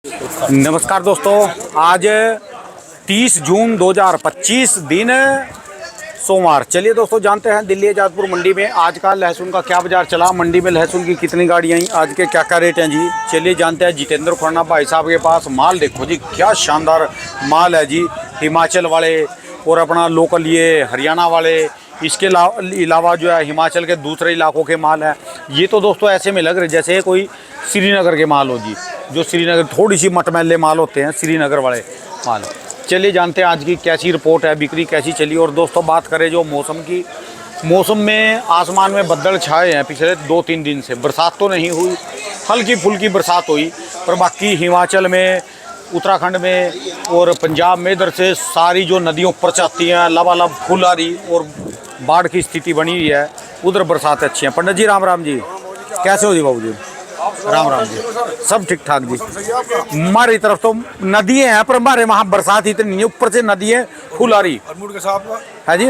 नमस्कार दोस्तों, आज 30 जून 2025 दिन सोमवार। चलिए दोस्तों, जानते हैं दिल्ली आजादपुर मंडी में आज का लहसुन का क्या बाजार चला, मंडी में लहसुन की कितनी गाड़ियाँ आई, आज के क्या क्या रेट हैं जी। चलिए जानते हैं। जितेंद्र खुराना भाई साहब के पास माल देखो जी, क्या शानदार माल है जी। हिमाचल वाले और अपना लोकल ये हरियाणा वाले, इसके अलावा जो है हिमाचल के दूसरे इलाकों के माल है। ये तो दोस्तों ऐसे में लग रहे जैसे कोई श्रीनगर के माल हो जी, जो श्रीनगर थोड़ी सी मटमैले माल होते हैं, श्रीनगर वाले माल। चलिए जानते हैं आज की कैसी रिपोर्ट है, बिक्री कैसी चली। और दोस्तों बात करें जो मौसम की, मौसम में आसमान में बदल छाए हैं पिछले 2-3 दिन से। बरसात तो नहीं हुई, हल्की फुल्की बरसात हुई, पर बाकी हिमाचल में, उत्तराखंड में और पंजाब में इधर से सारी जो नदियाँ ऊपर चाहती हैं, लबालब फूल आ रही और बाढ़ की स्थिति बनी हुई है। उधर बरसात अच्छी है। पंडित जी राम राम जी, कैसे हो जी बाबू जी? राम राम जी, सब ठीक ठाक जी। हमारी तरफ तो नदी है, पर हमारे वहाँ बरसात इतनी नहीं है, ऊपर से नदी है फुल आ रही है जी।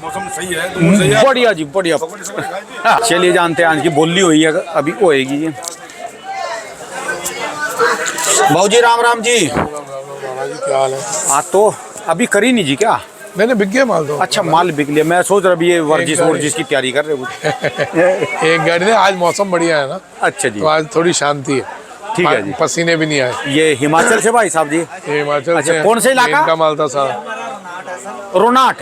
मौसम सही है, बढ़िया जी, बढ़िया। चलिए जानते हैं आज की बोली हुई है, अभी होएगी जी। बाबू जी राम राम जी, क्या हाल है? हाँ तो अभी करी नहीं जी क्या? मैंने बिक गया माल तो। अच्छा माल बिक लिया। मैं सोच रहा अभी ये वर्जिश की तैयारी कर रहे हो। एक गाड़ी ने, आज मौसम बढ़िया है ना। अच्छा जी, तो आज थोड़ी शांति है, ठीक है जी। पसीने भी नहीं आए। ये हिमाचल से भाई साहब जी? ये हिमाचल अच्छा, से। कौन से इलाका? इनका माल था सारा रोनाट।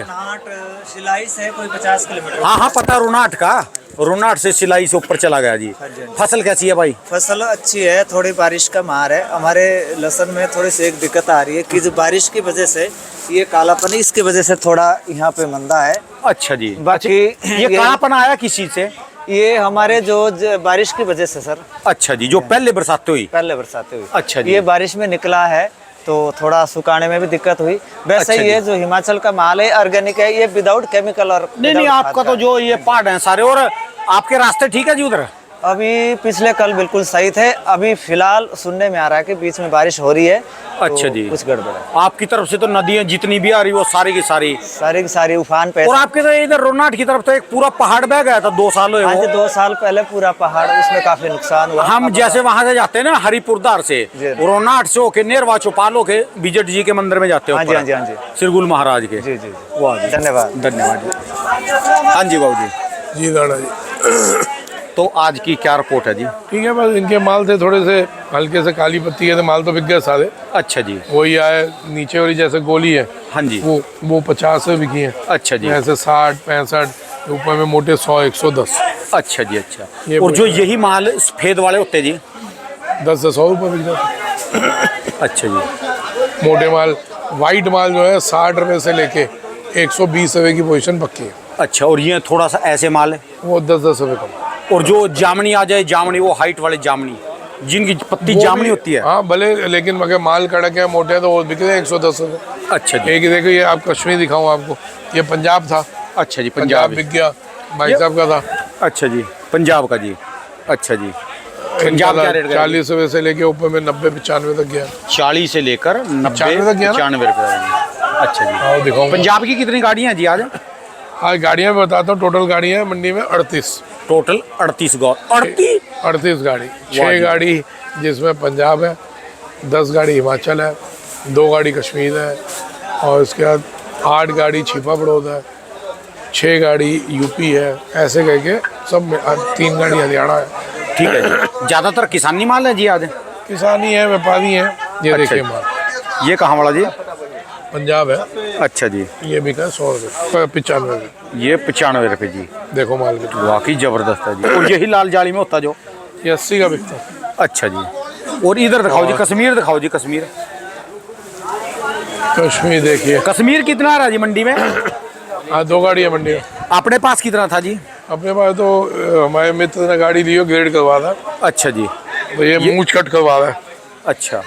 सिलाई से कोई 50 किलोमीटर। हाँ हाँ पता, रोनाट का। रोनाट से सिलाई से ऊपर चला गया जी। फसल कैसी है भाई? फसल अच्छी है, थोड़ी बारिश का मार है। हमारे लहसुन में थोड़ी सी एक दिक्कत आ रही है कि जो बारिश की वजह से ये कालापन, इसकी वजह से थोड़ा यहाँ पे मंदा है। अच्छा जी। बाकी ये कालापन आया किस चीज से? ये हमारे जो बारिश की वजह से सर। अच्छा जी, जो पहले बरसात हुई? पहले बरसात हुई। अच्छा जी। ये बारिश में निकला है तो थोड़ा सुखाने में भी दिक्कत हुई। वैसे अच्छा ये जो हिमाचल का माल है ऑर्गेनिक है, ये विदाउट केमिकल और नहीं, आपका तो जो ये पहाड़ है सारे, और आपके रास्ते ठीक है जी उधर? अभी पिछले कल बिल्कुल सही थे। अभी फिलहाल सुनने में आ रहा है कि बीच में बारिश हो रही है। अच्छा जी, कुछ गड़बड़ है। आपकी तरफ से तो नदियाँ जितनी भी आ रही वो सारी की सारी की सारी उफान पे। और आपके तो इधर रोनाट की तरफ तो एक पूरा पहाड़ बह गया था 2 साल हुए। आज 2 साल पहले पूरा पहाड़, उसमें काफी नुकसान हुआ। हम जैसे वहाँ से जाते हैं ना हरिपुरदार से, रोनाट से होके नेरवा चौपाल होके बीजेट जी के मंदिर में जाते हैं। हाँ जी, सिरगुल महाराज के। जी जी, वाह, धन्यवाद धन्यवाद जी। हाँ जी बाबू जी। जी दादा जी। तो आज की क्या रिपोर्ट है जी? ठीक है, बस इनके माल थे थोड़े से हल्के से काली पत्ती के थे, माल तो बिक गए सारे। अच्छा जी। वही आए नीचे वाली जैसे गोली है, हाँ जी, वो 50 से बिकी है। अच्छा जी। ऐसे 60, 65, ऊपर में मोटे 100, 110। अच्छा जी, अच्छा। और जो यही माल सफेद वाले होते हैं जी? 10 से 100 रुपये बिक जाते। अच्छा जी। मोटे माल, वाइट माल जो है 60 रुपये से लेके 120 रुपये की पोजीशन पक्की है। अच्छा, और ये थोड़ा सा ऐसे माल है वो 10-10 रुपये कम। और जो जामनी आ जाए, जामनी वो हाइट वाले जामनी, जिनकी पत्ती जामनी होती है। हाँ भले, लेकिन मगर माल कड़क है, मोटे हैं, तो वो बिके 110 रुपये। अच्छा जी। एक देखो, ये आप कश्मीर दिखाऊँ आपको, ये पंजाब था। अच्छा जी, पंजाब बिक गया, भाई साहब का था। अच्छा जी, पंजाब का जी। अच्छा जी, पंजाब क्या रेट? 40 रुपये से लेके ऊपर में 90-95 तक गया। 40 से लेकर 95 तक गया ना? 95 रुपये। अच्छा जी। हाँ दिखाऊँ। पंजाब की कितनी गाड़ियाँ हैं जी आज? आज गाड़ियाँ मैं बताता हूँ, टोटल गाड़ियाँ हैं मंडी में 38। टोटल 38 38 गाड़ी। 6 गाड़ी जिसमें पंजाब है, 10 गाड़ी हिमाचल है, 2 गाड़ी कश्मीर है, और इसके बाद 8 गाड़ी छिपा बड़ौद है, 6 गाड़ी यूपी है, ऐसे करके सब में 3 गाड़ी हरियाणा है। ठीक है जी। ज़्यादातर किसानी माल है जी आज? किसानी है, व्यापारी है। ये अच्छा देखिए माल, ये कहाँ वाला जी? पंजाब है। अच्छा जी। ये बिका 100 रुपये, 95 रुपये। ये 95 रुपये जी। देखो माल के, वाकई ज़बरदस्त है जी। और यही लाल जाली में होता जो? ये 80 का बिकता है। अच्छा जी। और इधर दिखाओ जी, कश्मीर दिखाओ जी। कश्मीर, कश्मीर देखिए, कश्मीर कितना आ रहा है जी मंडी में? हाँ 2 गाड़ी है मंडी में। अपने पास कितना था जी? अपने पास तो हमारे मित्र ने गाड़ी ली हो, ग्रेड करवा था। अच्छा जी। तो ये मूंछ कट करवा रहा है। अच्छा,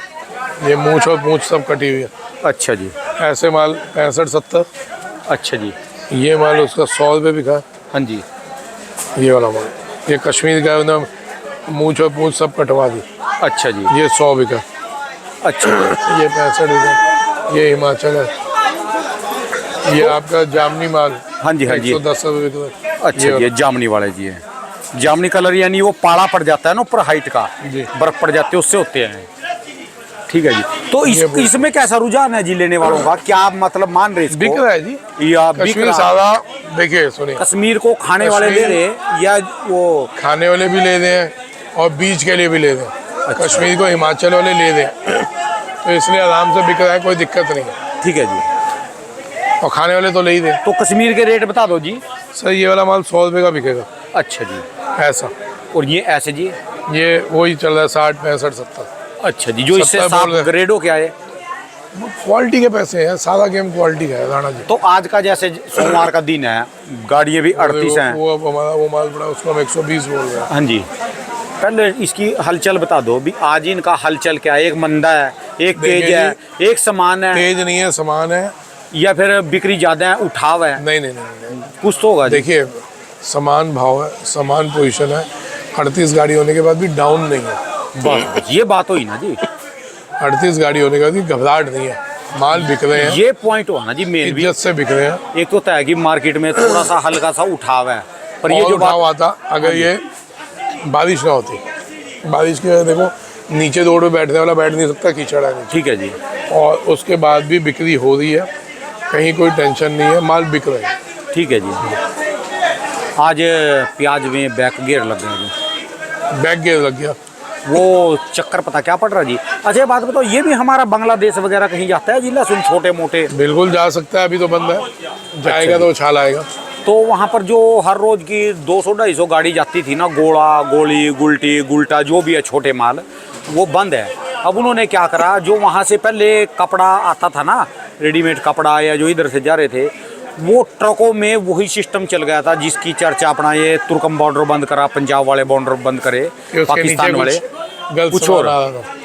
ये मूंछ और पूंछ सब कटी हुई है। अच्छा जी। ऐसे माल 65-70। अच्छा जी। ये माल उसका 100 रुपये बिका। हाँ जी। ये वाला माल, ये कश्मीर का, उन्होंने मूंछ और पूंछ सब कटवा दी। अच्छा जी। ये 100 बिका। अच्छा, ये 65 बिका। ये हिमाचल है। ये आपका जामनी माल। हाँ जी, हाँ जी। 110 रुपये बिका। अच्छा, ये जामनी वाले जी है। जामनी कलर यानी वो पाड़ा पड़ जाता है ना ऊपर हाइट का, जी। बर्फ पड़ जाती है, उससे होते हैं। ठीक है जी। तो इसमें कैसा रुझान है जी लेने वालों का, क्या मतलब मान रहे बिक इसको? रहा है जी। या बिक कश्मीर रहा? सादा देखिए सुनिए, कश्मीर को खाने वाले ले रहे या वो खाने वाले भी ले दें और बीज के लिए भी ले दें। कश्मीर को हिमाचल वाले ले दें, तो इसलिए आराम से बिक रहा है, कोई दिक्कत नहीं है। ठीक है जी। और खाने वाले तो ले ही दें। तो कश्मीर के रेट बता दो जी। सर ये वाला माल 100 रुपये का बिकेगा अच्छा जी। ऐसा, और ये ऐसे जी? ये वही चल रहा है 60 65 70। अच्छा जी। जो इससे 70 साफ बोल रहे। ग्रेडो क्या है? क्वालिटी के पैसे हैं, सारा गेम क्वालिटी का है राणा जी। तो आज का जैसे सोमवार का दिन है, गाड़ियाँ भी 38 हैं। वो अब हमारा वो माल पड़ा, उसको हम 120 बोल रहे हैं। हाँ जी। पहले इसकी हलचल बता दो भी, आज इनका हलचल क्या है? एक मंदा है, एक तेज देखिए है, एक समान है, तेज नहीं है, समान है। या फिर बिक्री ज्यादा है, उठाव है? नहीं नहीं नहीं, नहीं। कुछ तो होगा जी। देखिए समान भाव है, समान पोजीशन है, 38 गाड़ी होने के बाद भी डाउन नहीं है। बस ये बात हुई ना जी। 38 गाड़ी होने के बाद भी घबराहट नहीं है, माल बिक रहे हैं, ये पॉइंट हुआ ना जी मेन भी। इज्जत से बिक रहे हैं। एक तो तय है कि मार्केट में थोड़ा सा हल्का सा उठाव है, पर ये और जो भाव बात आता अगर ये बारिश ना होती, बारिश की वजह देखो नीचे रोड पे बैठने वाला बैठ नहीं सकता, कीचड़ है नीचे। ठीक है जी। और उसके बाद भी बिक्री हो रही है, कहीं कोई टेंशन नहीं है, माल बिक रहे हैं। ठीक है जी। आज प्याज में बैक गियर लग गया जी, बैक गियर लग गया। वो चक्कर पता क्या पड़ रहा जी? अच्छा ये बात बताओ, ये भी हमारा बांग्लादेश वगैरह कहीं जाता है जी लहसुन छोटे मोटे? बिल्कुल जा सकता है, अभी तो बंद है, जाएगा तो उछाल आएगा। तो वहाँ पर जो हर रोज की 200-250 गाड़ी जाती थी ना, गोला गोली गुल्टी गुल्टा जो भी है छोटे माल, वो बंद है। अब उन्होंने क्या करा, जो वहाँ से पहले कपड़ा आता था ना, रेडीमेड कपड़ा या जो इधर से जा रहे थे, वो ट्रकों में वही सिस्टम चल गया था जिसकी चर्चा अपना ये तुर्कम बॉर्डर बंद करा, पंजाब वाले बॉर्डर बंद करे, पाकिस्तान वाले कुछ और।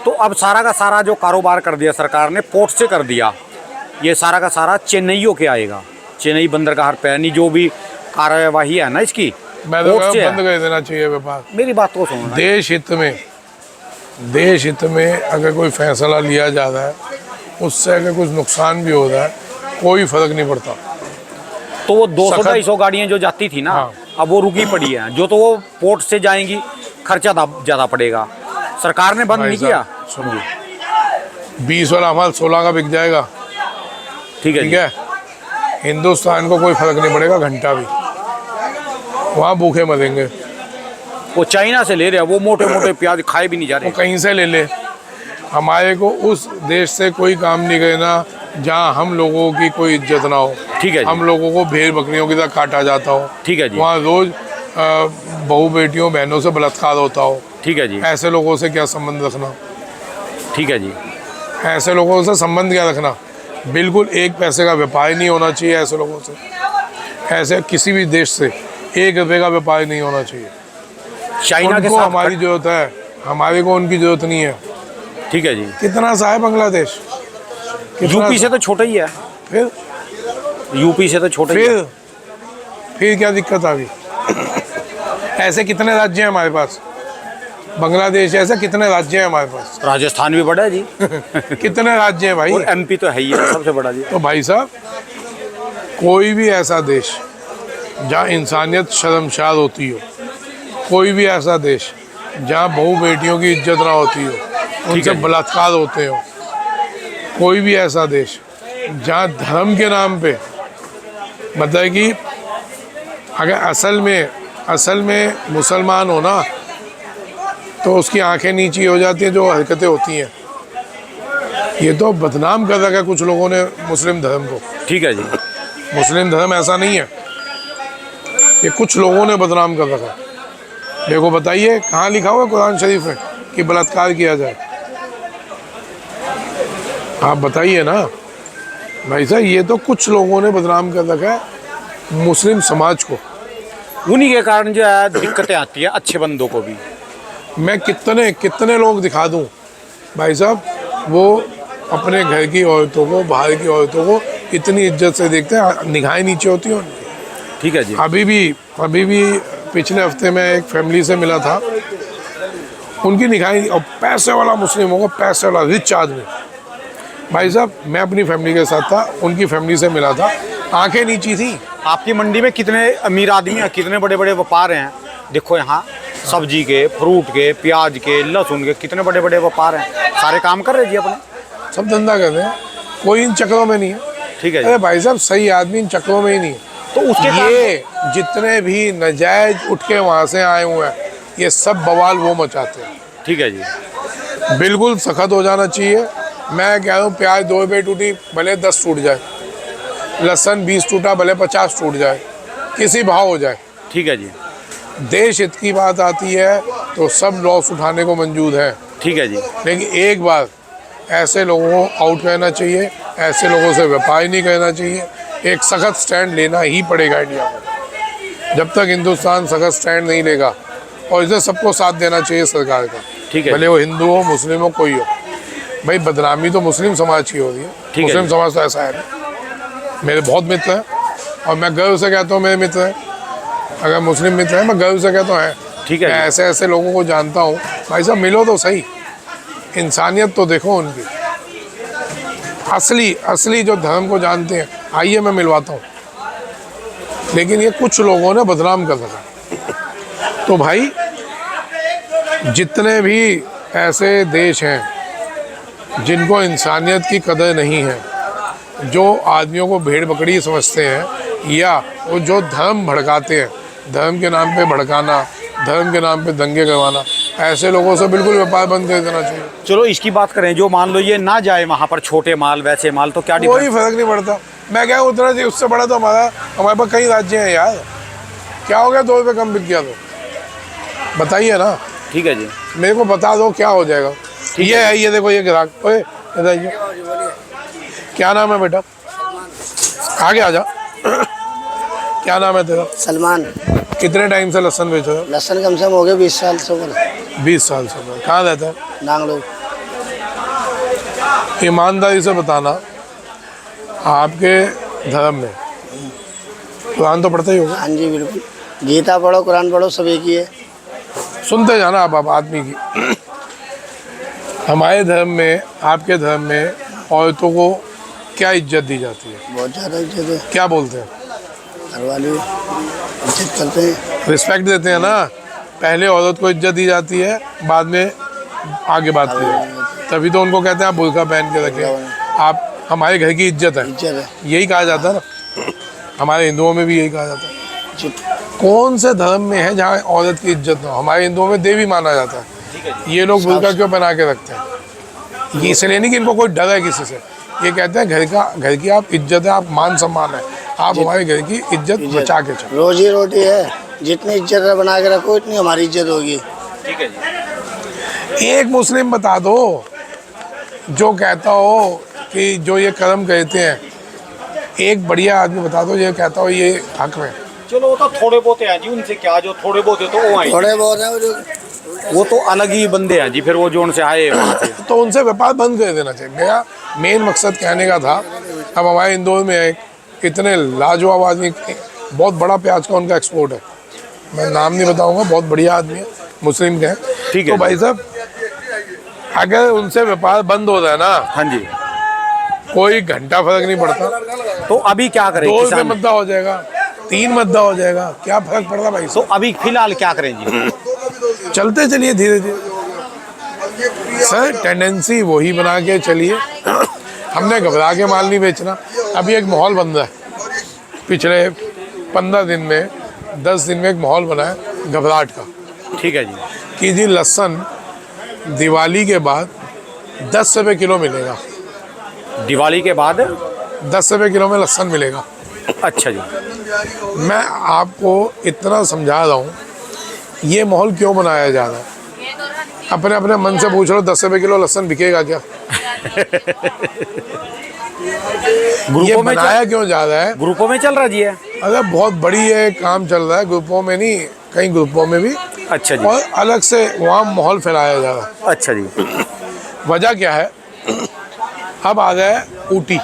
तो अब सारा का सारा जो कारोबार कर दिया सरकार ने, पोर्ट से कर दिया, ये सारा का सारा चेन्नईयों के आएगा। चेन्नई बंदरगाह पैनी जो भी कार्यवाही है ना इसकी, मैं तो पोर्ट से बंद है। कर देना चाहिए व्यापार। मेरी बात को सुनो ना। देश हित में अगर कोई फैसला लिया जा रहा है, उससे अगर कुछ नुकसान भी हो रहा है, कोई फर्क नहीं पड़ता। तो वो 200-250 गाड़ियाँ जो जाती थी ना, हाँ। अब वो रुकी पड़ी है, जो तो वो पोर्ट से जाएंगी, खर्चा ज़्यादा पड़ेगा। सरकार ने बंद भाई नहीं किया। साहब, सुनिए 20 वाला माल 16 का बिक जाएगा, ठीक है ठीक जी। है। हिंदुस्तान को कोई फर्क नहीं पड़ेगा घंटा भी, वहाँ भूखे मरेंगे। वो चाइना से ले रहे हैं, वो मोटे मोटे प्याज खाए भी नहीं जा वो रहे। कहीं से ले ले, हमारे को उस देश से कोई काम नहीं करना जहाँ हम लोगों की कोई इज्जत ना हो। ठीक है जी। हम लोगों को भेड़ बकरियों की तरह काटा जाता हो, ठीक है जी। वहाँ रोज बहू बेटियों बहनों से बलात्कार होता हो। ठीक है जी। ऐसे लोगों से क्या संबंध रखना, ठीक है जी। ऐसे लोगों से संबंध क्या रखना। बिल्कुल एक पैसे का व्यापार नहीं होना चाहिए ऐसे लोगों से, ऐसे किसी भी देश से 1 रुपये का व्यापार नहीं होना चाहिए। चाइना के उनको साथ हमारी जरूरत है, हमारे को उनकी जरूरत नहीं है। ठीक है जी। कितना सा है बांग्लादेश, कितना यूपी सा? से तो छोटा ही है, फिर यूपी से तो छोटा ही है। फिर क्या दिक्कत आ गई? ऐसे कितने राज्य हैं हमारे पास, बांग्लादेश ऐसे कितने राज्य हैं हमारे पास? राजस्थान भी बड़ा है जी। कितने राज्य हैं भाई? और एमपी तो है ही है सबसे बड़ा जी। तो भाई साहब, कोई भी ऐसा देश जहाँ इंसानियत शर्मसार होती हो, कोई भी ऐसा देश जहाँ बहू बेटियों की इज्जत ना होती हो, उनसे बलात्कार होते हो, कोई भी ऐसा देश जहाँ धर्म के नाम पे, मतलब कि अगर असल में मुसलमान हो ना, तो उसकी आंखें नीची हो जाती हैं जो हरकतें होती हैं। ये तो बदनाम कर रखा है कुछ लोगों ने मुस्लिम धर्म को। ठीक है जी। मुस्लिम धर्म ऐसा नहीं है, ये कुछ लोगों ने बदनाम कर रखा है। देखो बताइए कहाँ लिखा हुआ है कुरान शरीफ में कि बलात्कार किया जाए? आप बताइए ना भाई साहब, ये तो कुछ लोगों ने बदनाम कर रखा है मुस्लिम समाज को। उन्हीं के कारण जो है दिक्कतें आती है अच्छे बंदों को भी। मैं कितने लोग दिखा दूं भाई साहब, वो अपने घर की औरतों को, बाहर की औरतों को इतनी इज्जत से देखते हैं, निगाहें नीचे होती हैं उनकी। ठीक है जी। अभी भी पिछले हफ्ते में एक फैमिली से मिला था, उनकी निगाहें, और पैसे वाला मुस्लिम होगा, पैसे वाला रिच आदमी। भाई साहब मैं अपनी फैमिली के साथ था, उनकी फैमिली से मिला था, आंखें नीची थी। आपकी मंडी में कितने अमीर आदमी हैं, कितने बड़े बड़े व्यापार हैं? देखो यहाँ सब्जी के, फ्रूट के, प्याज के, लहसुन के, कितने बड़े बड़े व्यापार हैं, सारे काम कर रहे हैं जी अपने। सब धंधा करते हैं, कोई इन चक्रों में नहीं है। ठीक है जी। अरे भाई साहब सही आदमी इन चक्रों में ही नहीं है। तो उसके ये जितने भी नजायज उठ के वहाँ से आए हुए हैं, ये सब बवाल वो मचाते हैं। ठीक है जी। बिल्कुल सख्त हो जाना चाहिए। मैं कह रहा हूँ प्याज 2 रुपये टूटी भले 10 टूट जाए, लहसुन 20 टूटा भले 50 टूट जाए, किसी भाव हो जाए। ठीक है जी। देश हित की बात आती है तो सब लॉस उठाने को मंजूर है। ठीक है जी। लेकिन एक बार ऐसे लोगों को आउट करना चाहिए, ऐसे लोगों से व्यापार नहीं करना चाहिए। एक सख्त स्टैंड लेना ही पड़ेगा इंडिया को। जब तक हिंदुस्तान सख्त स्टैंड नहीं लेगा, और इसे सबको साथ देना चाहिए सरकार का। ठीक है। भले वो हिंदू हो, मुस्लिम हो, कोई हो। भाई बदनामी तो मुस्लिम समाज की हो रही है। ठीक है मुस्लिम जी। समाज तो ऐसा है नहीं। मेरे बहुत मित्र हैं और मैं गर्व से कहता हूँ मेरे मित्र हैं। अगर मुस्लिम मित्र हैं मैं गर्व से कहता हूँ है। ठीक है मैं जी। ऐसे ऐसे लोगों को जानता हूँ। भाई साहब मिलो तो सही, इंसानियत तो देखो उनकी। असली जो धर्म को जानते हैं, आइए मैं मिलवाता हूँ। लेकिन ये कुछ लोगों ने बदनाम कर रखा। तो भाई जितने भी ऐसे देश हैं जिनको इंसानियत की कदर नहीं है, जो आदमियों को भेड़ बकरी समझते हैं, या वो जो धर्म भड़काते हैं, धर्म के नाम पे भड़काना, धर्म के नाम पे दंगे करवाना, ऐसे लोगों से बिल्कुल व्यापार बंद कर देना चाहिए। चलो इसकी बात करें, जो मान लो ये ना जाए वहाँ पर छोटे माल वैसे माल, तो क्या कोई फर्क नहीं पड़ता। मैं क्या उतना चाहिए, उससे बड़ा तो हमारे पास कई राज्य हैं यार। क्या हो गया 2 रुपये कम बिक गया तो बताइए ना। ठीक है जी। मेरे को बता दो क्या हो जाएगा। ये है, ये देखो ये ग्राहक। ओए बताइए क्या नाम है बेटा, आगे आ जा। क्या नाम है तेरा? सलमान। कितने टाइम से लहसुन बेच रहे हो? लहसुन कम से कम हो गए 20 साल से ऊपर। 20 साल से ऊपर। कहाँ रहता है? नांगलोई। ईमानदारी से बताना, आपके धर्म में कुरान तो पढ़ते ही होगा? हाँ जी बिल्कुल, गीता पढ़ो, कुरान पढ़ो, सब एक ही है। सुनते जाना आप आदमी की। हमारे धर्म में, आपके धर्म में औरतों को क्या इज्जत दी जाती है? बहुत ज़्यादा इज्जत है। क्या बोलते हैं? घरवाले इज्जत करते हैं, रिस्पेक्ट देते हैं ना। पहले औरत को इज्जत दी जाती है, बाद में आगे बात की जाती है। तभी तो उनको कहते हैं आप बुर्का पहन के रखें, आप हमारे घर की इज्जत है। इज्जत है। यही कहा जाता है ना, हमारे हिंदुओं में भी यही कहा जाता है। जी। कौन से धर्म में है जहाँ औरत की इज्जत ना हो? हमारे हिंदुओं में देवी माना जाता है। ये लोग बुर्का क्यों पहना के रखते हैं? ये इसलिए नहीं कि इनको कोई डर है किसी से। ये कहते हैं घर की आप इज्जत है, आप मान सम्मान है, आप हमारे घर की इज्जत बचा के चलो। रोजी रोटी है, जितनी इज्जत बना के रखो इतनी हमारी इज्जत होगी। ठीक है जी। एक मुस्लिम बता दो जो कहता हो कि जो ये कर्म कहते हैं, एक बढ़िया आदमी बता दो जो कहता हो ये हक में। चलो वो तो थोड़े बहुत हैं जी, उनसे क्या, जो थोड़े बहुत है तो वो आए, थोड़े बहुत हैं वो तो अलग ही बंदे हैं जी। फिर वो जो उनसे आए वहाँ से। तो उनसे व्यापार बंद कर देना चाहिए। मेरा मेन मकसद कहने का था, अब हमारे इंदौर में एक इतने लाजवाब आदमी, बहुत बड़ा प्याज का उनका एक्सपोर्ट है, मैं नाम नहीं बताऊंगा, बहुत बढ़िया आदमी है, मुस्लिम के हैं। ठीक है। तो भाई साहब अगर उनसे व्यापार बंद हो जाए ना, हाँ जी, कोई घंटा फर्क नहीं पड़ता। तो अभी क्या करें? 2 रुपये किसान, मद्दा हो जाएगा, 3 मद्दा हो जाएगा, क्या फर्क पड़ता भाई तो साहब? अभी फिलहाल क्या करें जी? चलते चलिए धीरे धीरे सर, टेंडेंसी वही बना के चलिए। हमने घबरा के माल नहीं बेचना। अभी एक माहौल बन रहा है, पिछले 15 दिन में 10 दिन में एक माहौल बना है घबराहट का। ठीक है जी। कि जी लहसुन दिवाली के बाद 10 रुपये किलो मिलेगा। दिवाली के बाद 10 रुपये किलो में लहसुन मिलेगा। अच्छा जी। मैं आपको इतना समझा रहा हूँ, ये माहौल क्यों बनाया जा रहा है? अपने अपने मन से पूछ लो 10 रुपये किलो लहसुन बिकेगा क्या? ये ग्रुपों में बनाया क्यों जा रहा है? ग्रुपों में चल रहा जी है। अगर बहुत बड़ी है, काम चल रहा है, ग्रुपों में नहीं, कई ग्रुपों में भी। अच्छा जी। और अलग से वहाँ माहौल फैलाया जा रहा है। अच्छा जी। वजह क्या है? अब आ गया ऊटी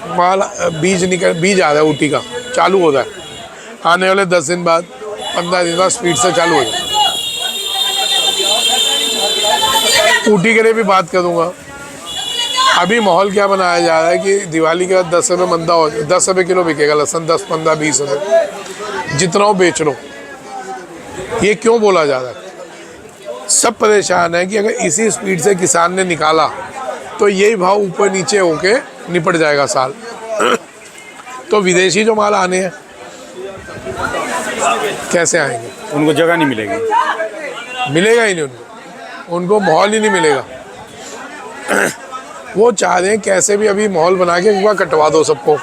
माल, बीज आ रहा है ऊटी का, चालू हो रहा है। आने वाले 10 दिन बाद, 15 दिन बाद स्पीड से चालू हो जाए। ऊटी के लिए भी बात करूँगा। अभी माहौल क्या बनाया जा रहा है कि दिवाली के बाद 10 रुपये मंदा हो, 10 रुपये किलो बिकेगा लहसुन, 10, 15, 20 रुपये, जितना हो बेच लो। ये क्यों बोला जा रहा है? सब परेशान है कि अगर इसी स्पीड से किसान ने निकाला तो यही भाव ऊपर नीचे होके निपट जाएगा साल। तो विदेशी जो माल आने हैं कैसे आएंगे? उनको जगह नहीं मिलेगी, मिलेगा ही नहीं उनको माहौल ही नहीं मिलेगा। वो चाह रहे हैं कैसे भी अभी माहौल बना के एक बार कटवा दो सबको।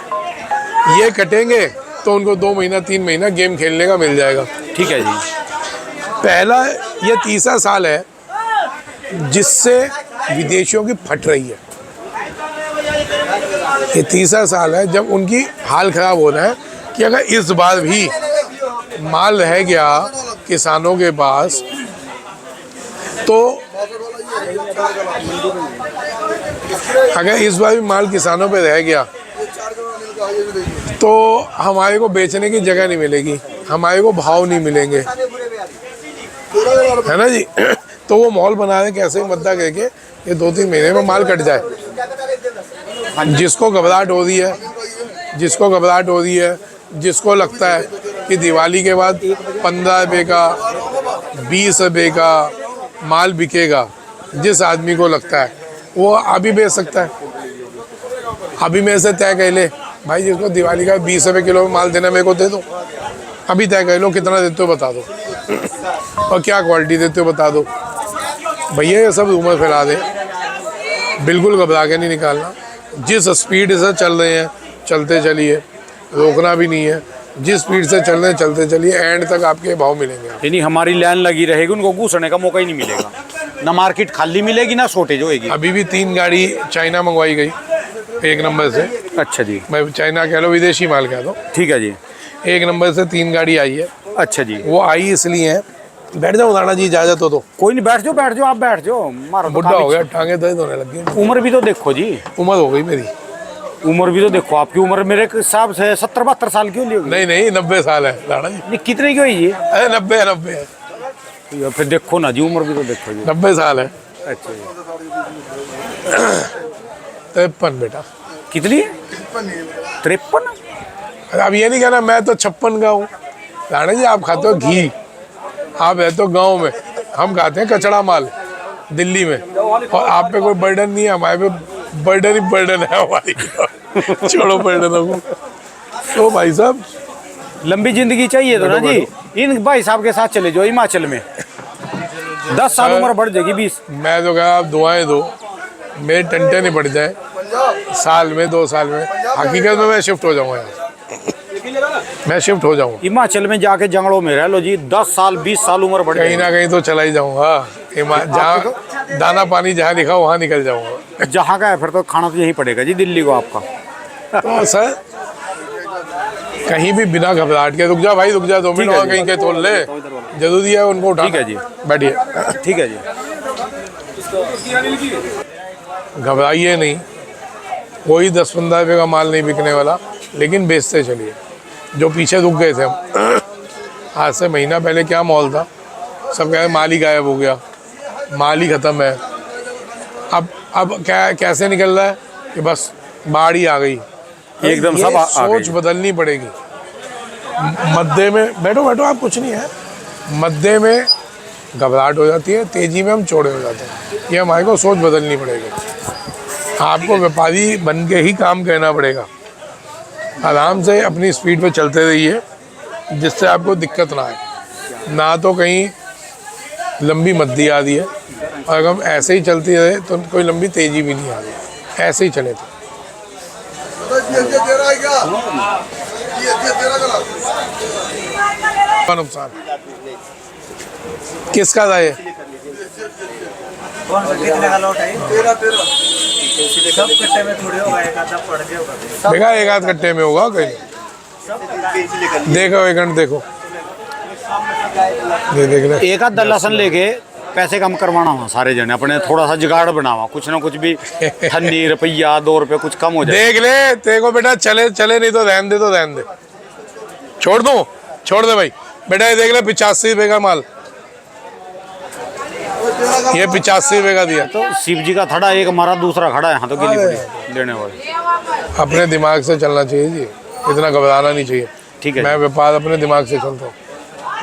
ये कटेंगे तो उनको 2 महीना 3 महीना गेम खेलने का मिल जाएगा। ठीक है जी। पहला ये तीसरा साल है जिससे विदेशियों की फट रही है। ये तीसरा साल है जब उनकी हाल खराब हो रहा है कि अगर इस बार भी माल रह गया किसानों के पास तो अगर इस बार भी माल किसानों पे रह गया तो हमारे को बेचने की जगह नहीं मिलेगी, हमारे को भाव नहीं मिलेंगे, है ना जी। तो वो माहौल बना रहे कैसे भी मद्दा करके ये 2-3 महीने में माल कट जाए। जिसको घबराहट हो रही है, जिसको घबराहट हो रही है, जिसको लगता है कि दिवाली के बाद 15 रुपये का 20 रुपये का माल बिकेगा, जिस आदमी को लगता है वो अभी बेच सकता है। अभी मेरे से तय कर ले भाई, जिसको दिवाली का 20 रुपये किलो में माल देना मेरे को दे दो। अभी तय कर लो कितना देते हो बता दो और क्या क्वालिटी देते हो बता दो। भैया ये सब रूमर फैला दे, बिल्कुल घबरा के नहीं निकालना। जिस स्पीड से चल रहे हैं चलते चलिए, रोकना भी नहीं है। जिस स्पीड से चल रहे हैं चलते चलिए, एंड तक आपके भाव मिलेंगे। यानी हमारी लाइन लगी रहेगी, उनको घुसने का मौका ही नहीं मिलेगा, ना मार्केट खाली मिलेगी ना शॉर्टेज होएगी। अभी भी 3 गाड़ी चाइना मंगवाई गई 1 नंबर से। अच्छा जी। मैं चाइना कह लो, विदेशी माल कह दो। ठीक है जी। 1 नंबर से 3 गाड़ी आई है। अच्छा जी। वो आई इसलिए है, बैठ जाओ राणा जी, इजाजत हो तो। कोई नहीं, बैठ जाओ बैठ जाओ, आप बैठ जाओ। मारो तो बुढ़ा हो गया, टांगे दर्द होने लग गई। उम्र भी तो देखो जी, उम्र हो गई मेरी। उम्र भी तो देखो, आपकी उम्र मेरे हिसाब से 70-72 साल की होगी। नहीं 90 साल है राणा जी। ये कितने की हुई है? अरे 90 है। या फिर देखो ना जी, उम्र भी तो देखो जी। 90 साल है। अच्छा जी। 53 बेटा। कितनी? 53। अब ये नहीं कहना मैं तो 56 का हूँ। राणा जी आप खाते हो घी, आप रहते हो गाँव में, हम खाते हैं कचड़ा माल दिल्ली में, और आप पे कोई बर्डन नहीं है, हमारे पे बर्डन ही बर्डन है हमारी। छोड़ो बर्डन को। तो भाई साहब लंबी जिंदगी चाहिए तो ना जी, इन भाई साहब के साथ चले जाओ हिमाचल में, 10 साल उम्र बढ़ जाएगी 20। मैं तो कहा आप दुआएं दो मेरे टंटे नहीं बढ़ जाए, साल में 2 साल में हकीकत में मैं शिफ्ट हो जाऊँगा यहाँ, मैं शिफ्ट हो जाऊँगा हिमाचल में जाके जंगलों में रह लो जी, 10 साल 20 साल उम्र बढ़ कहीं ना कहीं तो चला ही जाऊँगा। जहाँ दाना पानी जहाँ दिखा वहाँ निकल जाऊँगा। जहाँ का है फिर तो खाना तो यही पड़ेगा जी दिल्ली को आपका। तो सर कहीं भी बिना घबराहट के रुक जा भाई, रुक जा 2 मिनट वहाँ कहीं के तोल ले, जरूरी है उनको उठा। ठीक है जी, बैठिए। ठीक है जी। घबराइए नहीं, कोई 10-15 रुपये का माल नहीं बिकने वाला, लेकिन बेचते चलिए। जो पीछे रुक गए थे हम, आज से महीना पहले क्या माहौल था, सब कह माल ही गायब हो गया, माल ही ख़त्म है। अब क्या कैसे निकल रहा है कि बस बाढ़ ही आ गई, एकदम ये सब आ सोच गई। बदलनी पड़ेगी। मध्य में बैठो आप, कुछ नहीं है। मध्य में घबराहट हो जाती है, तेजी में हम चौड़े हो जाते हैं। ये हमारे को सोच बदलनी पड़ेगी। आपको व्यापारी बन के ही काम करना पड़ेगा। आराम से अपनी स्पीड पे चलते रहिए, जिससे आपको दिक्कत ना आए। ना तो कहीं लंबी मद्दी आ रही है, और अगर हम ऐसे ही चलती रहे तो कोई लंबी तेजी भी नहीं आ रही, ऐसे ही चले तो। नुकसान किसका था ये? कौन सा कितने का लौट है? 13 सब कट्टे में थोड़ी होगा, एक आधा पड़ गया होगा। देखा एक आध कट्टे में होगा कहीं, देखो एक घंटे देखो, देख ले। एक आध लहसन लेके पैसे कम करवाना हुआ सारे जने अपने, थोड़ा सा जुगाड़ बनावा, कुछ ना कुछ भी, ठन्नी रुपया 2 रुपये कुछ कम हो जाए। देख ले देखो बेटा, चले नहीं तो रहने दे, छोड़ दे भाई बेटा। ये देख ले 85 रुपये का माल, ये 85 रुपये का दिया। तो शिव जी का थड़ा एक हमारा दूसरा खड़ा है, हाँ तो गिली पड़ी लेने वाले। अपने दिमाग से चलना चाहिए जी, इतना घबराना नहीं चाहिए। ठीक है। मैं व्यापार अपने दिमाग से चलता हूँ।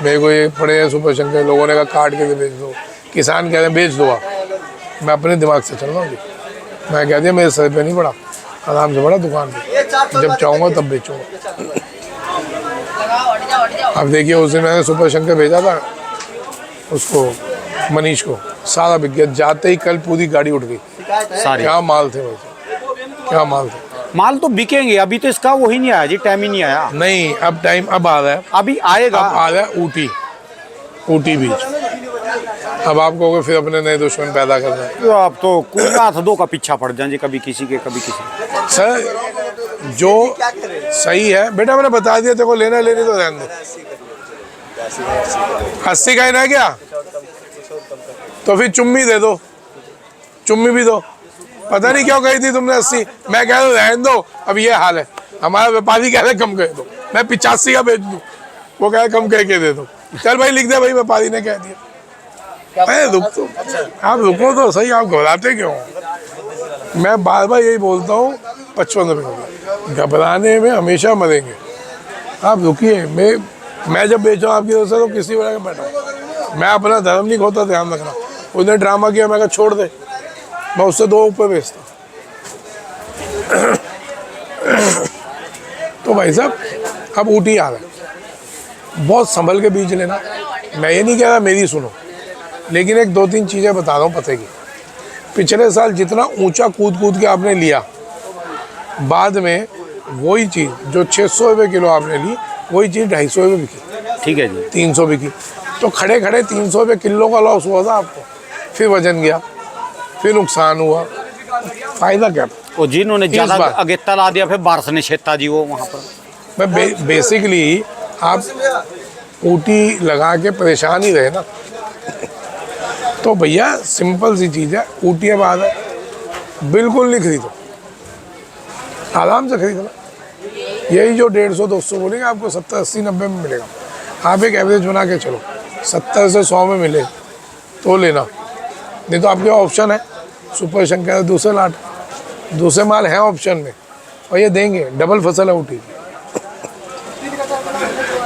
मेरे को ये पड़े हैं सुपर शंकर, लोगों ने कहा काट के बेच दो, किसान कह रहे हैं बेच दो आप। मैं अपने दिमाग से चल रहा हूँ जी। मैं कह दिया मेरे सर पे नहीं पड़ा, आराम से पड़ा दुकान पे, जब चाहूँगा तब बेचूँगा। अब देखिए उस दिन मैंने सुपर शंकर भेजा था उसको, मनीष को, सारा बिक गया। जाते ही कल पूरी गाड़ी उठ गई। सारे क्या माल थे भाई, क्या माल थे। माल तो बिकेंगे, अभी तो इसका वही नहीं आया जी, टाइम ही नहीं आया। नहीं अब टाइम अब आ रहा है, अभी आएगा। अब आ रहा है ऊटी बीज। अब आप कहोगे फिर अपने नए दुश्मन पैदा कर रहे हैं। तो आप तो कोई हाथ दो का पीछा पड़ जाए जी, कभी किसी के कभी किसी। सर जो सही है बेटा, मैंने बता दिया तेरे को, लेना लेनी तो रहने दो। 80 का ही रह गया तो फिर चुम्मी दे दो, चुम्मी भी दो। पता नहीं क्यों कही थी तुमने 80, मैं कह रहा हूँ रहने दो। अब ये हाल है, हमारा व्यापारी कह रहे कम कर दो, मैं 85 का बेच दूँ, वो कह रहे कम करके दे दो। चल भाई लिख दे भाई, व्यापारी ने कह दिया। अरे रुक तो, आप रुको तो सही, आप घबराते क्यों? मैं बार बार यही बोलता हूँ 55 रुपये, घबराने में हमेशा मरेंगे। आप रुकिए, मैं जब बेच रहा हूँ आपकी तरफ से तो किसी वजह का बैठा, मैं अपना धर्म नहीं खोता, ध्यान रखना। उसने ड्रामा किया, मैं कहा छोड़ दे, मैं उससे 2 ऊपर बेचता। तो भाई साहब अब ऊटी आ रहा है, बहुत संभल के बीज लेना। मैं ये नहीं कह रहा मेरी सुनो, लेकिन एक 2-3 चीज़ें बता रहा हूँ पते की। पिछले साल जितना ऊंचा कूद के आपने लिया, बाद में वही चीज़ जो 600 रुपये किलो आपने ली, वही चीज़ 250 रुपये बिकी। ठीक है जी। 300 बिकी, तो खड़े 300 रुपये किलो का लॉस हुआ था आपको। फिर वजन गया, फिर नुकसान हुआ, फायदा क्या? और जिन्होंने इस ज्यादा बार- अगेता ला दिया, फिर बारिश ने छेता जी वो वहाँ पर। मैं बेसिकली आप ऊटी लगा के परेशान ही रहे ना। तो भैया सिंपल सी चीज़ है, ऊटी अब आ रहा है, बिल्कुल नहीं खरीदो, आराम से खरीदना। यही जो 150-200 बोलेंगे आपको 70, 80, 90 में मिलेगा। आप एक एवरेज बना के चलो, 70 से 100 में मिले तो लेना, नहीं तो आपके ऑप्शन है सुपर शंकर, दूसरे लाट, दूसरे माल हैं ऑप्शन में, और ये देंगे। डबल फसल है ऊटी।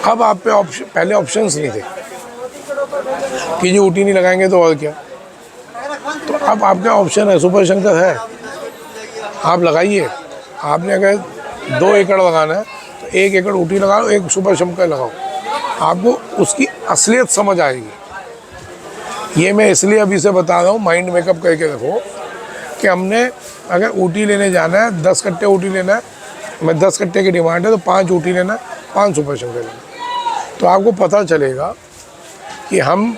अब आप पे ऑप्शन, पहले ऑप्शंस नहीं थे कि जी ऊटी नहीं लगाएंगे तो और क्या। तो अब आपके ऑप्शन है, सुपर शंकर है, आप लगाइए। आपने अगर 2 एकड़ लगाना है तो 1 एकड़ ऊटी लगाओ, 1 सुपर शंकर लगाओ, आपको उसकी असलियत समझ आएगी। ये मैं इसलिए अभी से बता रहा हूँ, माइंड मेकअप करके रखो कि हमने अगर ऊटी लेने जाना है, 10 कट्टे ऊटी लेना है, मैं 10 कट्टे की डिमांड है तो 5 ऊटी लेना है, 5 सुपर शंकर लेना है, तो आपको पता चलेगा कि हम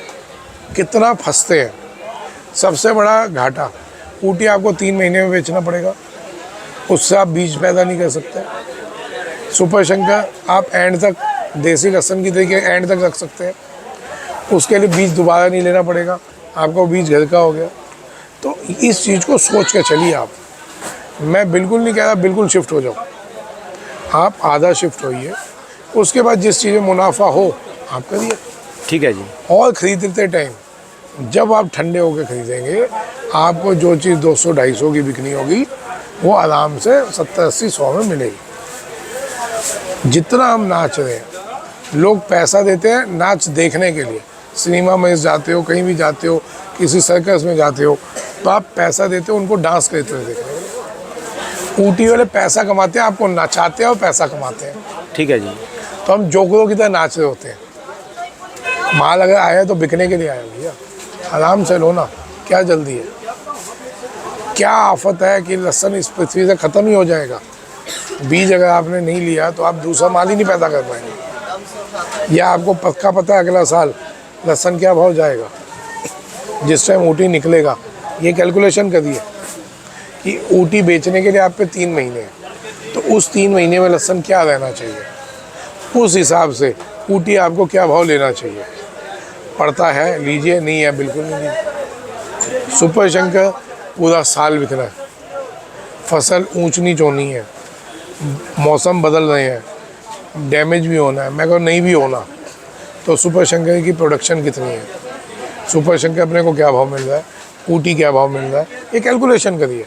कितना फंसते हैं। सबसे बड़ा घाटा, ऊटी आपको 3 महीने में बेचना पड़ेगा, उससे आप बीज पैदा नहीं कर सकते। सुपर शंकर आप एंड तक, देसी लहसुन की तरीके एंड तक रख सकते हैं, उसके लिए बीज दोबारा नहीं लेना पड़ेगा, आपका बीज घर का हो गया। तो इस चीज़ को सोच के चलिए आप। मैं बिल्कुल नहीं कह रहा बिल्कुल शिफ्ट हो जाओ, आप आधा शिफ्ट होइए, उसके बाद जिस चीज़ में मुनाफा हो आप करिए। ठीक है जी। और ख़रीदते टाइम जब आप ठंडे होकर ख़रीदेंगे, आपको जो चीज़ 200-250 की बिकनी होगी वो आराम से 70-80-100 में मिलेगी। जितना हम नाच रहे हैं, लोग पैसा देते हैं नाच देखने के लिए। सिनेमा में जाते हो, कहीं भी जाते हो, किसी सर्कस में जाते हो, तो आप पैसा देते हो उनको डांस करते हुए देखने के लिए। ऊटी वाले पैसा कमाते हैं, आपको नचाते हैं और पैसा कमाते हैं। ठीक है जी। तो हम जोकरों की तरह नाच रहे होते हैं। माल अगर आया तो बिकने के लिए आया भैया, आराम से लो ना, क्या जल्दी है? क्या आफत है कि लहसुन इस पृथ्वी से ख़त्म ही हो जाएगा। बीज अगर आपने नहीं लिया तो आप दूसरा माल ही नहीं पैदा कर पाएंगे। या आपको पक्का पता है अगला साल लहसुन क्या भाव जाएगा, जिस टाइम ऊटी निकलेगा। ये कैलकुलेशन करिए कि ऊटी बेचने के लिए आप पे 3 महीने हैं, तो उस 3 महीने में लहसुन क्या रहना चाहिए, उस हिसाब से ऊटी आपको क्या भाव लेना चाहिए। पड़ता है लीजिए, नहीं है बिल्कुल नहीं लीजिए। सुपर शंकर पूरा साल बिकना है, फसल ऊंच नीच होनी है, मौसम बदल रहे हैं, डैमेज भी होना है, मैं कहूँ नहीं भी होना, तो सुपर शंकर की प्रोडक्शन कितनी है, सुपर शंकर अपने को क्या भाव मिल रहा है, ऊटी क्या भाव मिल रहा है, ये कैलकुलेशन करिए।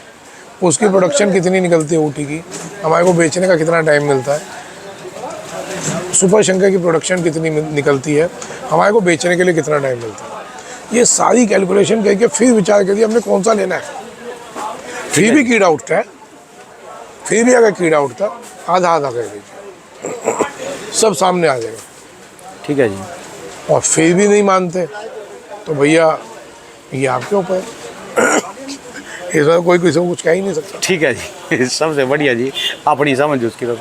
उसकी प्रोडक्शन कितनी निकलती है ऊटी की, हमारे को बेचने का कितना टाइम मिलता है, सुपर शंकर की प्रोडक्शन कितनी निकलती है, हमारे को बेचने के लिए कितना टाइम मिलता है, ये सारी कैलकुलेशन करके फिर विचार करिए हमने कौन सा लेना है। फिर भी कीड़ा उठता है, फिर भी अगर कीड़ा उठता आधा आधा कर दीजिए, सब सामने आ जाएगा। ठीक है जी। और फिर भी नहीं मानते तो भैया ये आपके ऊपर है। इसमें कोई किसी को कुछ कह ही नहीं सकता। ठीक है जी। सबसे बढ़िया जी, अपनी समझ उसकी तो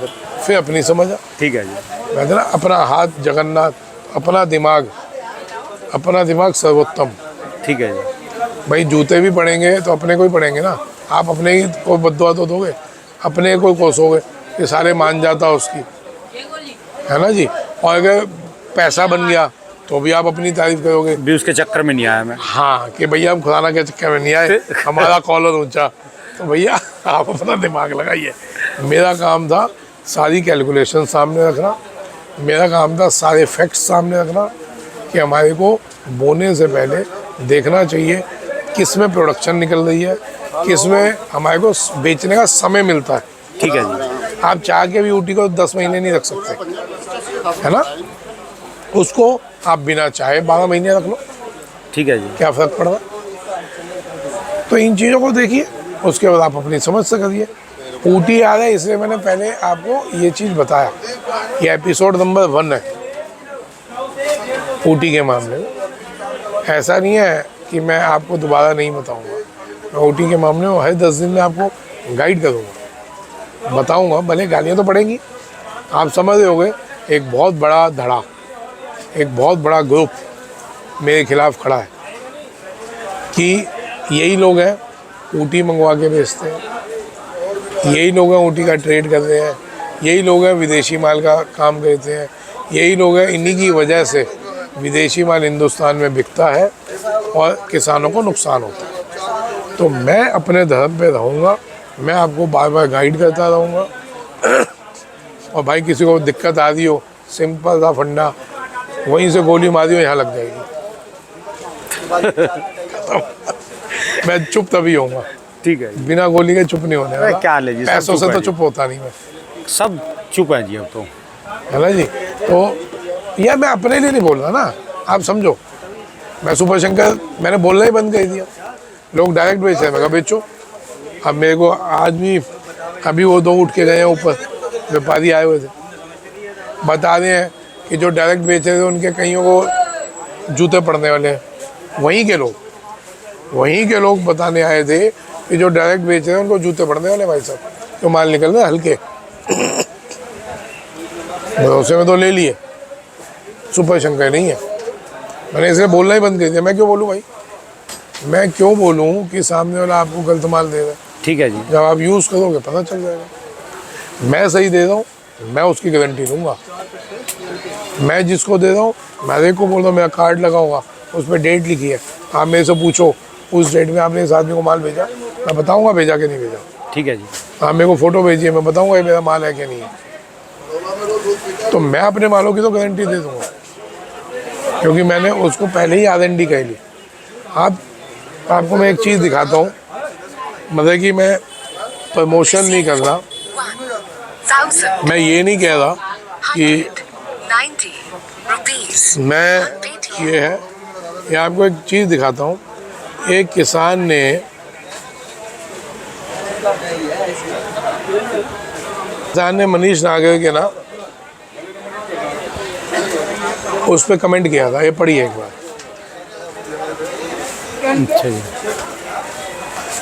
फिर अपनी समझ आ। ठीक है जी। कहते ना अपना हाथ जगन्नाथ, अपना दिमाग सर्वोत्तम। ठीक है जी। भाई जूते भी पड़ेंगे तो अपने को ही पड़ेंगे ना, आप अपने ही को बद्दुआ तो दोगे, अपने को कोसोगे कि सारे मान जाता उसकी, है ना जी। और अगर पैसा बन गया तो भी आप अपनी तारीफ करोगे, भी उसके चक्कर में नहीं आया मैं। हाँ कि भैया हम खुराना के चक्कर में नहीं आए, हमारा कॉलर ऊंचा। तो भैया आप अपना दिमाग लगाइए। मेरा काम था सारी कैलकुलेशन सामने रखना, मेरा काम था सारे फैक्ट्स सामने रखना कि हमारे को बोने से पहले देखना चाहिए किस में प्रोडक्शन निकल रही है, किस में हमारे को बेचने का समय मिलता है। ठीक है जी। आप चाह के भी ऊटी को 10 महीने नहीं रख सकते, है ना। उसको आप बिना चाहे 12 महीने रख लो, ठीक है जी। क्या फ़र्क पड़ रहा। तो इन चीज़ों को देखिए, उसके बाद आप अपनी समझ से करिए। ऊटी आ रहा है इसलिए मैंने पहले आपको ये चीज़ बताया, ये एपिसोड नंबर 1 है ऊटी के मामले में। ऐसा नहीं है कि मैं आपको दोबारा नहीं बताऊंगा, मैं ऊटी के मामले में हर 10 दिन में आपको गाइड करूंगा, बताऊंगा। भले गालियाँ तो पड़ेंगी, आप समझ रहे होगे। एक बहुत बड़ा धड़ा, एक बहुत बड़ा ग्रुप मेरे खिलाफ खड़ा है कि यही लोग हैं ऊटी मंगवा के बेचते हैं, यही लोग हैं ऊटी का ट्रेड कर रहे हैं, यही लोग हैं विदेशी माल का काम करते हैं, यही लोग हैं, इन्हीं की वजह से विदेशी माल हिंदुस्तान में बिकता है और किसानों को नुकसान होता है। तो मैं अपने धर्म पे रहूँगा, मैं आपको बार बार गाइड करता रहूँगा। और भाई किसी को दिक्कत आ रही हो, सिंपल सा फंडा, वहीं से गोली मारी हो यहाँ लग जाएगी। मैं चुप तभी होऊंगा। ठीक है जी। बिना गोली के चुप नहीं होने वाला। क्या ले जी, सब पैसों चुप से है तो जी। चुप होता नहीं मैं, सब चुप है जी अब तो, है ना जी। तो यह मैं अपने लिए नहीं बोल रहा ना, आप समझो। मैं सुपर शंकर मैंने बोलना ही बंद कर दिया, लोग डायरेक्ट बेच रहे हैं, मैं कहा बेचो। अब मेरे को आज भी अभी वो 2 उठ के गए हैं ऊपर, व्यापारी आए हुए थे, बता रहे हैं कि जो डायरेक्ट बेच रहे थे उनके कईयों को जूते पड़ने वाले हैं। वहीं के लोग बताने आए थे कि जो डायरेक्ट बेच रहे हैं उनको जूते पड़ने वाले, भाई साहब जो माल निकल रहे हल्के। भरोसे में तो ले लिए, सुपर शंकर नहीं है। मैंने इसलिए बोलना ही बंद कर दिया। मैं क्यों बोलूँ भाई, मैं क्यों बोलूँ कि सामने वाला आपको गलत माल दे रहा है। ठीक है जी। जब आप यूज़ करोगे पता चल जाएगा। मैं सही दे रहा हूँ, मैं उसकी गारंटी लूँगा। मैं जिसको दे रहा हूँ, मैं एक को बोल रहा हूँ मेरा कार्ड लगाऊंगा, उस पर डेट लिखी है, आप मेरे से पूछो उस डेट में आपने इस आदमी को माल भेजा, मैं बताऊँगा भेजा कि नहीं भेजा। ठीक है जी। आप मेरे को फ़ोटो भेजिए, मैं बताऊँगा ये मेरा माल है कि नहीं है। तो मैं अपने मालों की तो गारंटी दे दूँगा, क्योंकि मैंने उसको पहले ही R&D कह ली। आपको मैं एक चीज़ दिखाता हूँ, मतलब कि मैं प्रमोशन नहीं कर रहा, मैं ये नहीं कह रहा कि मैं ये है। ये आपको एक चीज़ दिखाता हूँ। एक किसान ने मनीष नागर के ना उस पर कमेंट किया था, ये पढ़िए एक बार। अच्छा जी।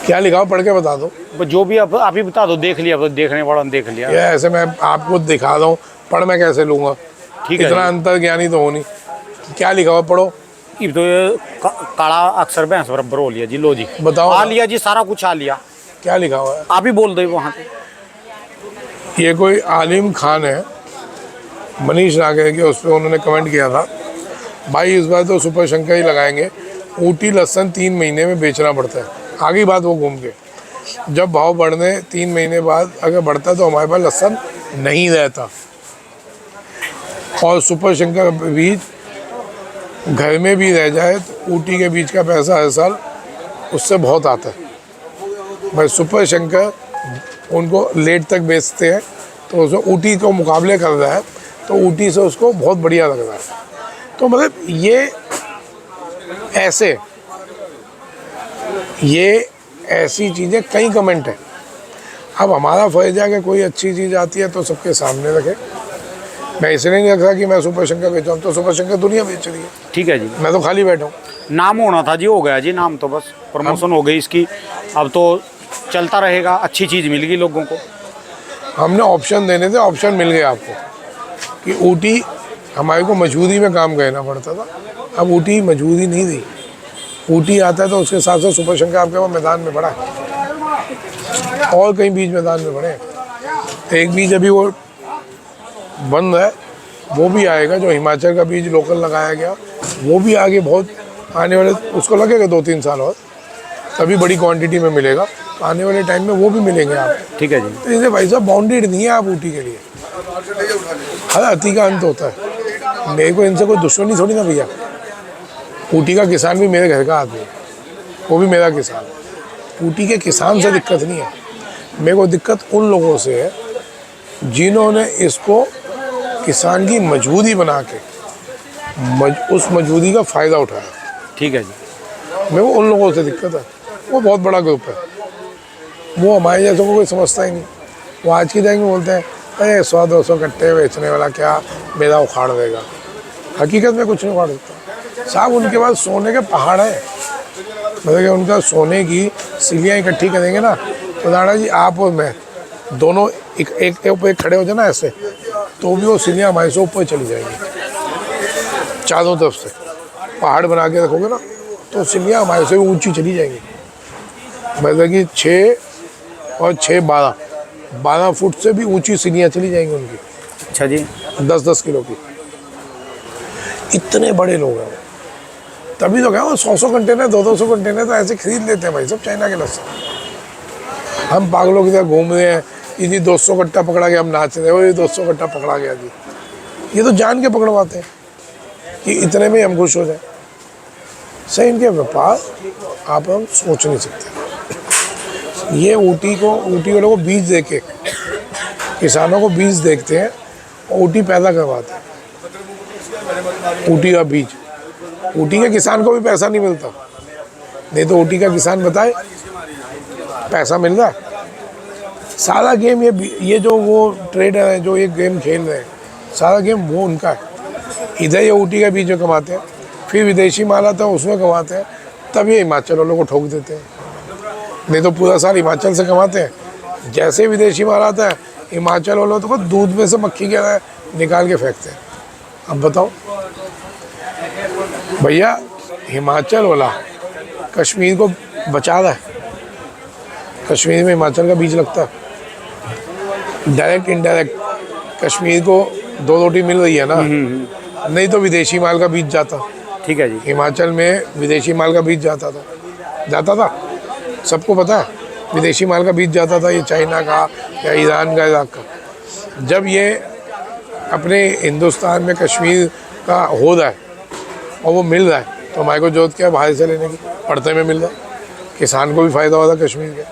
क्या लिखा हो पढ़ के बता दो। जो भी आप ही बता दो, देख लिया, अब देखने वाला ने देख लिया। ये ऐसे मैं आपको दिखा रहा हूँ, पढ़ मैं कैसे लूँगा, ठीक है इतना जी। अंतर ज्ञानी तो हो नहीं। क्या लिखा हुआ पढ़ो। ये तो ये काला अक्षर भैंस बराबर हो लिया जी। लो जी, बताओ आ ना। लिया जी, सारा कुछ आ लिया। क्या लिखा हुआ है। आप ही बोल दो वहाँ पे। ये कोई आलिम खान है, मनीष नागर के, उस पर उन्होंने कमेंट किया था, भाई इस बार तो सुपर शंकर ही लगाएंगे, ऊटी लहसन 3 महीने में बेचना पड़ता है। आगे बात वो घूम के, जब भाव बढ़ने 3 महीने बाद अगर बढ़ता तो हमारे पास लहसन नहीं रहता। और सुपर शंकर का बीज घर में भी रह जाए तो ऊटी के बीज का पैसा हर साल उससे बहुत आता है। भाई सुपर शंकर उनको लेट तक बेचते हैं तो उसमें ऊटी को मुकाबले कर रहा है तो ऊटी से उसको बहुत बढ़िया लग रहा है। तो मतलब ये ऐसी चीज़ें कई कमेंट है। अब हमारा फ़र्ज है कि कोई अच्छी चीज़ आती है तो सबके सामने रखे। मैं इसलिए नहीं रखा कि मैं सुपर शंकर बेच रहा हूँ, तो सुपर शंकर दुनिया बेच रही है। ठीक है जी। मैं तो खाली बैठा हूँ। नाम होना था जी, हो गया जी नाम, तो बस प्रमोशन हो गई इसकी, अब तो चलता रहेगा, अच्छी चीज़ मिल गई लोगों को। हमने ऑप्शन देने थे, ऑप्शन मिल गया आपको कि ऊटी हमारे को मजबूरी में काम करना पड़ता था, अब ऊटी मजबूरी नहीं दी। ऊटी आता है तो उसके साथ साथ सुपर शंकर आपके वहाँ मैदान में पड़ा है और कई बीज मैदान में पड़े हैं। एक बीज अभी वो बंद है, वो भी आएगा, जो हिमाचल का बीज लोकल लगाया गया वो भी आगे बहुत आने वाले, उसको लगेगा 2-3 साल और, तभी बड़ी क्वांटिटी में मिलेगा। तो आने वाले टाइम में वो भी मिलेंगे आपको। ठीक है जी। तो इसे भाई साहब बाउंडेड नहीं है आप ऊटी के लिए, हर अति का अंत होता है। मेरे को इनसे कोई दुश्मनी थोड़ी ना भैया। ऊटी का किसान भी मेरे घर का आदमी है, वो भी मेरा किसान है। ऊटी के किसान से दिक्कत नहीं है, मेरे को दिक्कत उन लोगों से है जिन्होंने इसको किसान की मजबूरी बना के उस मजबूरी का फ़ायदा उठाया। ठीक है जी। मेरे को उन लोगों से दिक्कत है, वो बहुत बड़ा ग्रुप है, वो हमारे जैसों को कोई समझता ही नहीं। वो आज की टाइम में बोलते हैं अरे 100-200 कट्टे बेचने वाला क्या मेरा उखाड़ देगा। हकीकत में कुछ नहीं उखाड़ देता साहब, उनके पास सोने के पहाड़ हैं। मतलब कि उनका सोने की सिलियाँ इकट्ठी करेंगे ना तो दादा जी आप और मैं दोनों एक ऊपर एक खड़े हो जाए ना ऐसे, तो भी वो सिलियाँ हमारे से ऊपर चली जाएंगी। चारों तरफ से पहाड़ बना के रखोगे ना तो सिलियाँ हमारे से ऊंची चली जाएंगी। मतलब कि 6 और 6 12 फुट से भी ऊंची सिलियाँ चली जाएंगी उनकी। अच्छा जी। 10-10 किलो की, इतने बड़े लोग हैं। तभी तो क्या वो 100-100 कंटेनर 200-200 कंटेनर तो ऐसे खरीद लेते हैं भाई सब चाइना के लहसुन। हम पागलों की तरह घूम रहे हैं, ये 200 कट्टा पकड़ा गया, हम नाच रहे हो ये 200 कट्टा पकड़ा गया जी। ये तो जान के पकड़वाते हैं कि इतने में हम खुश हो जाए। सही इनके व्यापार आप हम सोच नहीं सकते। ये ऊटी वालों को बीज दे के, किसानों को बीज देखते हैं और ऊटी पैदा करवाते हैं। ऊटी का बीज, ऊटी के किसान को भी पैसा नहीं मिलता, नहीं तो ऊटी का किसान बताए पैसा मिल रहा है। सारा गेम ये जो वो ट्रेडर है जो ये गेम खेल रहे हैं, सारा गेम वो उनका है। इधर ये ऊटी का बीज कमाते हैं, फिर विदेशी माल आता है उसमें कमाते हैं, तब ये हिमाचल वालों को ठोक देते हैं। नहीं तो पूरा साल हिमाचल से कमाते हैं, जैसे विदेशी माल आता है हिमाचल वालों तो दूध में से मक्खी के निकाल के फेंकते हैं। अब बताओ भैया, हिमाचल वाला कश्मीर को बचा रहा है। कश्मीर में हिमाचल का बीज लगता है, डायरेक्ट इनडायरेक्ट कश्मीर को 2 रोटी मिल रही है ना, नहीं तो विदेशी माल का बीज जाता। ठीक है जी। हिमाचल में विदेशी माल का बीज जाता था, सबको पता है विदेशी माल का बीज जाता था, ये चाइना का या ईरान का, इराक का। जब ये अपने हिंदुस्तान में कश्मीर का हो रहा है और वो मिल रहा है तो हमारे को जरूरत क्या है बाहर से लेने की, पड़ते में मिल रहा है, किसान को भी फ़ायदा हो रहा है कश्मीर के।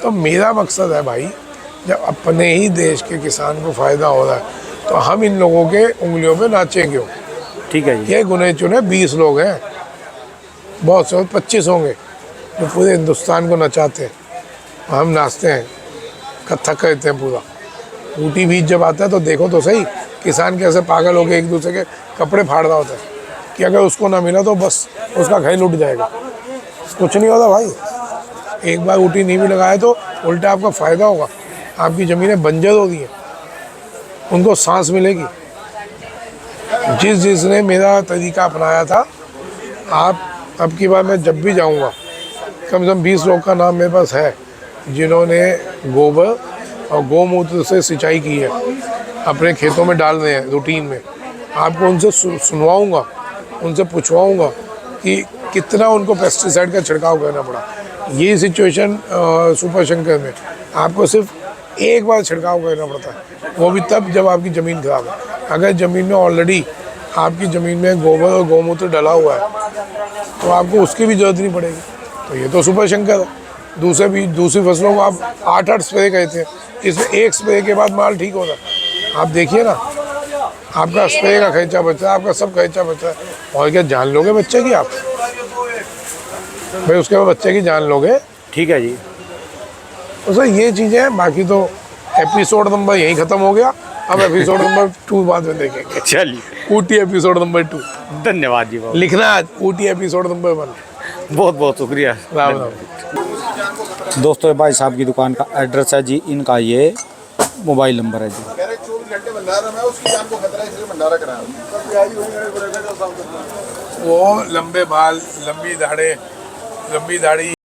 तो मेरा मकसद है भाई, जब अपने ही देश के किसान को फ़ायदा हो रहा है तो हम इन लोगों के उंगलियों पे नाचें क्यों। ठीक है जी। ये गुने चुने 20 लोग हैं, बहुत से 25 होंगे जो पूरे हिंदुस्तान को नचाते हैं, हम नाचते हैं, कथक करते हैं पूरा। ऊटी बीज जब आता है तो देखो तो सही किसान कैसे पागल होकर एक दूसरे के कपड़े फाड़ रहा होता है कि अगर उसको ना मिला तो बस उसका घर लुट जाएगा। कुछ नहीं होता भाई, एक बार ऊटी नहीं भी लगाए तो उल्टा आपका फ़ायदा होगा। आपकी ज़मीनें बंजर हो रही हैं, उनको सांस मिलेगी। जिसने मेरा तरीका अपनाया था, आप अब की बार मैं जब भी जाऊंगा कम से कम 20 लोग का नाम मेरे पास है जिन्होंने गोबर और गौमूत्र से सिंचाई की है, अपने खेतों में डाल रहे हैं रूटीन में। आपको उनसे सुनवाऊंगा, उनसे पूछवाऊंगा कि कितना उनको पेस्टिसाइड का छिड़काव करना पड़ा। ये सिचुएशन सुपर शंकर में आपको सिर्फ एक बार छिड़काव करना पड़ता है, वो भी तब जब आपकी ज़मीन खराब है। अगर ज़मीन में ऑलरेडी आपकी ज़मीन में गोबर और गौमूत्र डला हुआ है तो आपको उसकी भी ज़रूरत नहीं पड़ेगी। तो ये तो सुपर शंकर है। दूसरी फसलों को आप 8 स्प्रे कहते हैं, इसमें 1 स्प्रे के बाद माल ठीक होता है। आप देखिए ना, आपका स्प्रे का खर्चा बच रहा है, आपका सब खर्चा बच रहा है। और क्या जान लोगे बच्चे की आप? भाई उसके बाद बच्चे की जान लोगे। ठीक है जी। तो सर ये चीज़ें हैं। बाकी तो एपिसोड नंबर यहीं ख़त्म हो गया। अब एपिसोड नंबर 2 बाद में देखेंगे। चलिए, ऊटी एपिसोड नंबर 2 धन्यवाद जी बहुत। लिखना आज, ऊटी एपिसोड नंबर 1। बहुत बहुत शुक्रिया। राम राम। दोस्तों ये भाई साहब की दुकान का एड्रेस है जी, इनका ये मोबाइल नंबर है जी। 24 घंटे भंडारा में उसकी जान को खतरा है, इसलिए भंडारा कराया। वो लंबे बाल, लंबी दाढ़ी